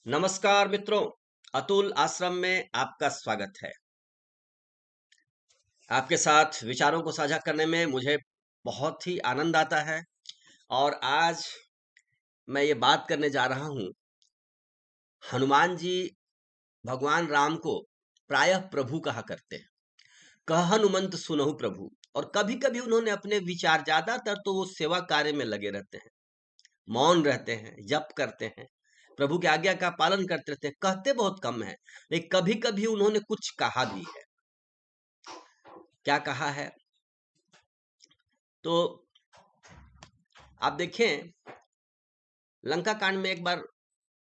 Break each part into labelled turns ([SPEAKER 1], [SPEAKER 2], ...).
[SPEAKER 1] नमस्कार मित्रों, अतुल आश्रम में आपका स्वागत है। आपके साथ विचारों को साझा करने में मुझे बहुत ही आनंद आता है और आज मैं ये बात करने जा रहा हूँ। हनुमान जी भगवान राम को प्रायः प्रभु कहा करते हैं। कह हनुमंत सुनहु प्रभु। और कभी-कभी उन्होंने अपने विचार, ज्यादातर तो वो सेवा कार्य में लगे रहते हैं, मौन रहते हैं, जप करते हैं, प्रभु की आज्ञा का पालन करते रहते हैं, कहते बहुत कम है, लेकिन कभी-कभी उन्होंने कुछ कहा भी है। क्या कहा है? तो आप देखें, लंका कांड में एक बार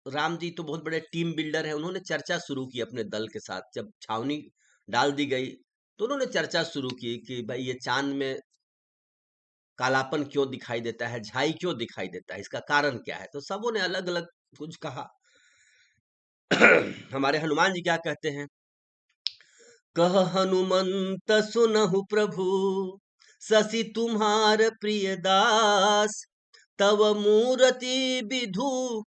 [SPEAKER 1] राम जी तो बहुत बड़े टीम बिल्डर हैं, उन्होंने चर्चा शुरू की अपने दल के साथ। जब छावनी डाल दी गई तो उन्होंने चर्चा शुरू की कि भाई ये चांद में कालापन क्यों दिखाई देता है, झाई क्यों दिखाई देता है, इसका कारण क्या है। तो सबों ने अलग अलग कुछ कहा। हमारे हनुमान जी क्या कहते हैं? कह हनुमंत सुनहु प्रभु, शशि तुम्हार प्रिय दास, तव मूरति विधु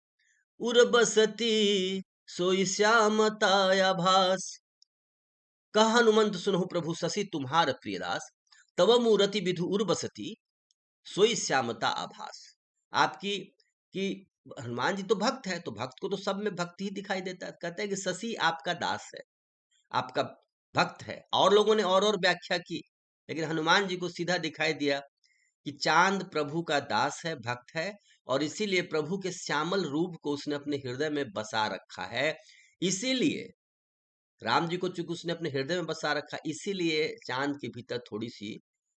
[SPEAKER 1] उर्बसती, सोई श्यामताया भास। कह हनुमंत सुनहु प्रभु, शशि तुम्हार प्रियदास, तव मूरति विधु उर्बसती, सोई श्यामता आभास। आपकी कि हनुमान जी तो भक्त है, तो भक्त को तो सब में भक्ति ही दिखाई देता है। कहते हैं कि शशि आपका दास है, आपका भक्त है। और लोगों ने और व्याख्या की, लेकिन हनुमान जी को सीधा दिखाई दिया कि चांद प्रभु का दास है, भक्त है, और इसीलिए प्रभु के श्यामल रूप को उसने अपने हृदय में बसा रखा है। इसीलिए राम जी को चूंकि उसने अपने हृदय में बसा रखा, इसीलिए चांद के भीतर थोड़ी सी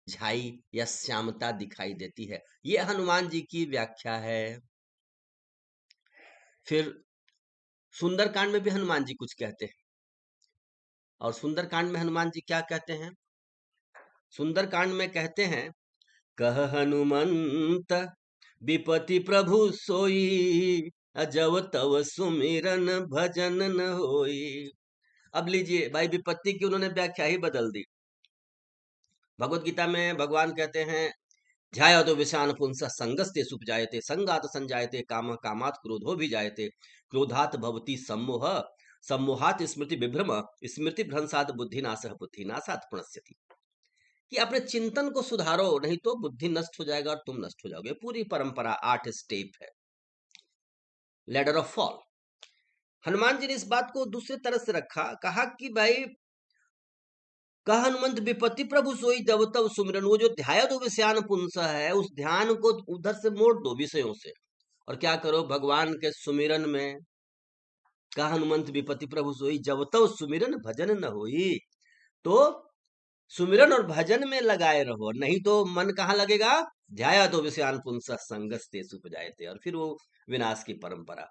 [SPEAKER 1] झाई या श्यामता दिखाई देती है। ये हनुमान जी की व्याख्या है। फिर सुंदरकांड में भी हनुमान जी कुछ कहते हैं, और सुंदरकांड में हनुमान जी क्या कहते हैं? सुंदरकांड में कहते हैं, कह हनुमंत विपति प्रभु सोई, अजब तव सुमिरन भजन न होई। अब लीजिए भाई, विपत्ति की उन्होंने व्याख्या ही बदल दी। भगवत गीता में भगवान कहते हैं, ध्यायतो विषान पुंस संगस्ते सुपजायते, संगात संजायते काम, कामात क्रोधो भी जायते, क्रोधात भवति सम्मोह, सम्मोहात स्मृति विभ्रम, स्मृति भ्रंशात बुद्धिनाशः, बुद्धिनाशात प्रणश्यति। कि अपने चिंतन को सुधारो, नहीं तो बुद्धि नष्ट हो जाएगा और तुम नष्ट हो जाओगे। पूरी परंपरा 8 स्टेप है, ladder of fall. Hanuman ji ने इस बात को दूसरे तरह से रखा, कहा कि भाई, कहा हनुमंत विपत्ति प्रभु सोई जब तब सुमिरन। वो जो ध्याय दो विषयान पुंस है, उस ध्यान को उधर से मोड़ दो, विषयों से, और क्या करो, भगवान के सुमिरन में। कहा हनुमंत विपत्ति प्रभु सोई जब तब सुमिरन भजन न होई। तो सुमिरन और भजन में लगाए रहो, नहीं तो मन कहाँ लगेगा? ध्याया तो विषयान पुंस संगस्ते सुप जायते, और फिर वो विनाश की परंपरा।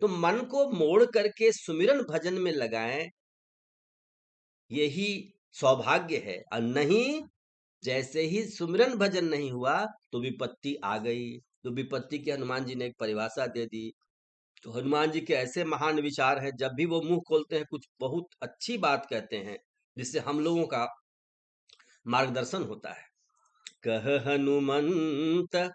[SPEAKER 1] तो मन को मोड़ करके सुमिरन भजन में लगाएं, यही सौभाग्य है। और नहीं, जैसे ही सुमिरन भजन नहीं हुआ तो विपत्ति आ गई। तो विपत्ति की हनुमान जी ने एक परिभाषा दे दी। तो हनुमान जी के ऐसे महान विचार हैं, जब भी वो मुंह खोलते हैं कुछ बहुत अच्छी बात कहते हैं, जिससे हम लोगों का मार्गदर्शन होता है। कह हनुमंत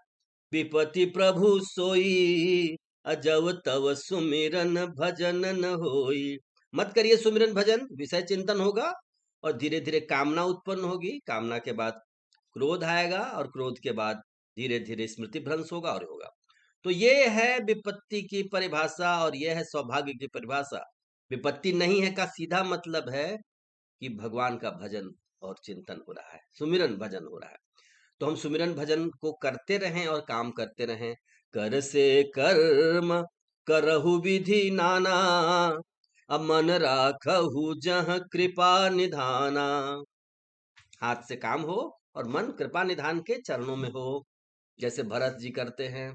[SPEAKER 1] विपति प्रभु सोई, अजब तव सुमिरन भजन न होई। मत करिए सुमिरन भजन, विषय चिंतन होगा और धीरे धीरे कामना उत्पन्न होगी, कामना के बाद क्रोध आएगा, और क्रोध के बाद धीरे धीरे स्मृति भ्रंश होगा और होगा। तो ये है विपत्ति की परिभाषा, और यह है सौभाग्य की परिभाषा। विपत्ति नहीं है का सीधा मतलब है कि भगवान का भजन और चिंतन हो रहा है, सुमिरन भजन हो रहा है। तो हम सुमिरन भजन को करते रहें और काम करते रहें। कर से कर्म करहु विधि नाना, अमन राखहु जहाँ कृपा निधाना। हाथ से काम हो और मन कृपा निधान के चरणों में हो। जैसे भरत जी करते हैं।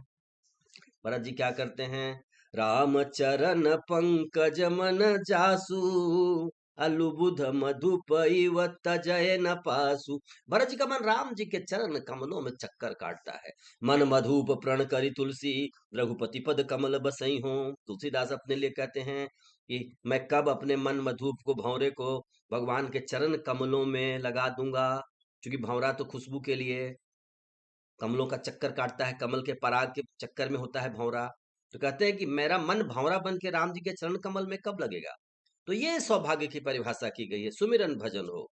[SPEAKER 1] भरत जी क्या करते हैं? राम चरण पंकज मन जासु, अलुबुध मधुपई व तजय न पासु। भरत जी का मन राम जी के चरण कमलों में चक्कर काटता है। मन मधुप प्रण करी तुलसी, रघुपति पद कमल बसई हो। तुलसीदास अपने लिए कहते हैं कि मैं कब अपने मन मधुप को, भंवरे को भगवान के चरण कमलों में लगा दूंगा। क्योंकि भंवरा तो खुशबू के लिए कमलों का चक्कर काटता है, कमल के पराग के चक्कर में होता है भंवरा। तो कहते हैं कि मेरा मन भंवरा बन के राम जी के चरण कमल में कब लगेगा। तो ये सौभाग्य की परिभाषा की गई है, सुमिरन भजन हो।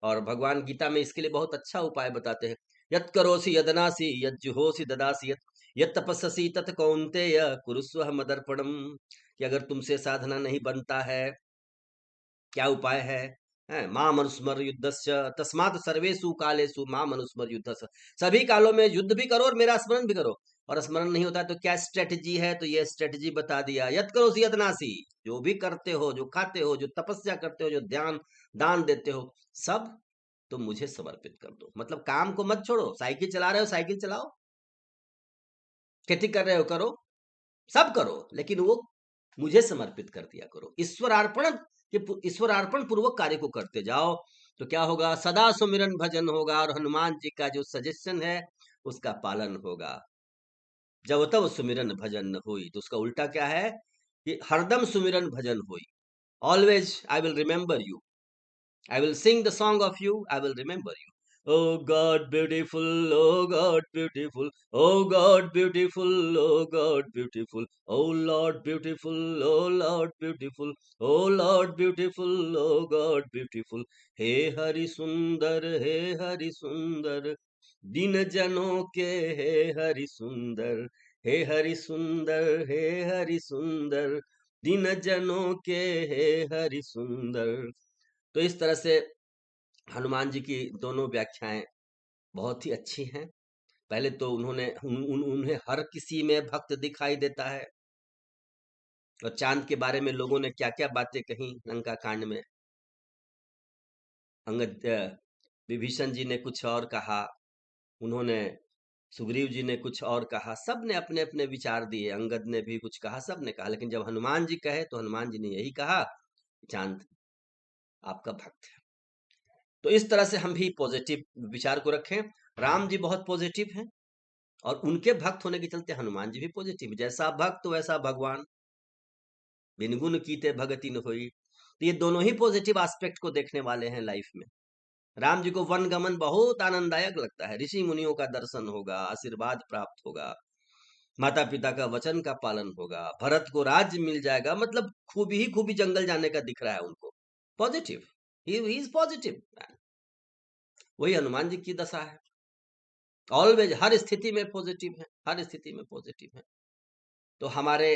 [SPEAKER 1] और भगवान गीता में इसके लिए बहुत अच्छा उपाय बताते हैं। यत करोसि यदनासि यत जुहोसि ददासि यत यत तपस्सि तत कौन्तेय कुरुस्व मदर्पणम। कि अगर तुमसे साधना नहीं बनता है, क्या उपाय है? माम अनुस्मर युद्धस्य तस्मात् सर्वेषु कालेषु माम अनुस्मर युद्धस्य। सभी कालों में युद्ध भी करो और मेरा स्मरण भी करो। और स्मरण नहीं होता तो क्या स्ट्रेटजी है? तो ये स्ट्रेटजी बता दिया, यत करोसि यत नासी। जो भी करते हो, जो खाते हो, जो तपस्या करते हो, जो ध्यान दान देते हो, सब तो मुझे समर्पित कर दो। मतलब काम को मत छोड़ो। साइकिल चला रहे हो, साइकिल चलाओ। खेती कर रहे हो, करो। सब करो, लेकिन वो मुझे समर्पित कर दिया करो। ईश्वरार्पण पूर्वक कार्य को करते जाओ। तो क्या होगा? सदा सुमिरन भजन होगा। और हनुमान जी का जो सजेशन है उसका पालन होगा। जब तब सुमिरन भजन न हुई, तो उसका उल्टा क्या है कि हरदम सुमिरन भजन हुई। Always I will remember you, I will sing the song of you, I will remember you. Oh God, beautiful, oh God, beautiful, oh God, beautiful, oh God, beautiful, oh Lord, beautiful, oh Lord, beautiful, oh Lord, beautiful, oh God, beautiful. He Hari Sundar, He Hari Sundar, दिन जनों के हे हरि सुंदर, हे हरि सुंदर, हे हरि सुंदर, दिन जनों के हे हरि सुंदर। तो इस तरह से हनुमान जी की दोनों व्याख्याएं बहुत ही अच्छी हैं। पहले तो उन्हें हर किसी में भक्त दिखाई देता है। और चांद के बारे में लोगों ने क्या क्या बातें कही लंका कांड में। अंगद विभीषण जी ने कुछ और कहा, उन्होंने सुग्रीव जी ने कुछ और कहा। सब ने अपने अपने विचार दिए, अंगद ने भी कुछ कहा, सब ने कहा। लेकिन जब हनुमान जी कहे तो हनुमान जी ने यही कहा, चांद आपका भक्त है। तो इस तरह से हम भी पॉजिटिव विचार को रखें। राम जी बहुत पॉजिटिव हैं और उनके भक्त होने के चलते हनुमान जी भी पॉजिटिव। जैसा भक्त वैसा भगवान, बिन गुण कीते भगति न होई। तो ये दोनों ही पॉजिटिव एस्पेक्ट को देखने वाले हैं लाइफ में। राम जी को वन गमन बहुत आनंददायक लगता है। ऋषि मुनियों का दर्शन होगा, आशीर्वाद प्राप्त होगा, माता पिता का वचन का पालन होगा, भरत को राज्य मिल जाएगा। मतलब खूबी ही खूबी जंगल जाने का दिख रहा है उनको। Positive, he is positive. वही हनुमान जी की दशा है। ऑलवेज, हर स्थिति में पॉजिटिव है, हर स्थिति में पॉजिटिव है। तो हमारे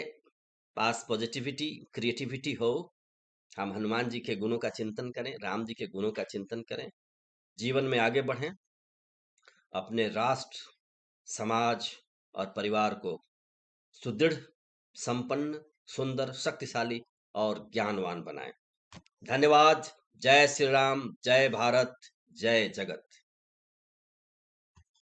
[SPEAKER 1] पास पॉजिटिविटी, क्रिएटिविटी हो। हम हनुमान जी के गुणों का चिंतन करें, राम जी के गुणों का चिंतन करें, जीवन में आगे बढ़ें, अपने राष्ट्र, समाज और परिवार को सुदृढ़, संपन्न, सुंदर, शक्तिशाली और ज्ञानवान बनाएं। धन्यवाद। जय श्री राम, जय भारत, जय जगत।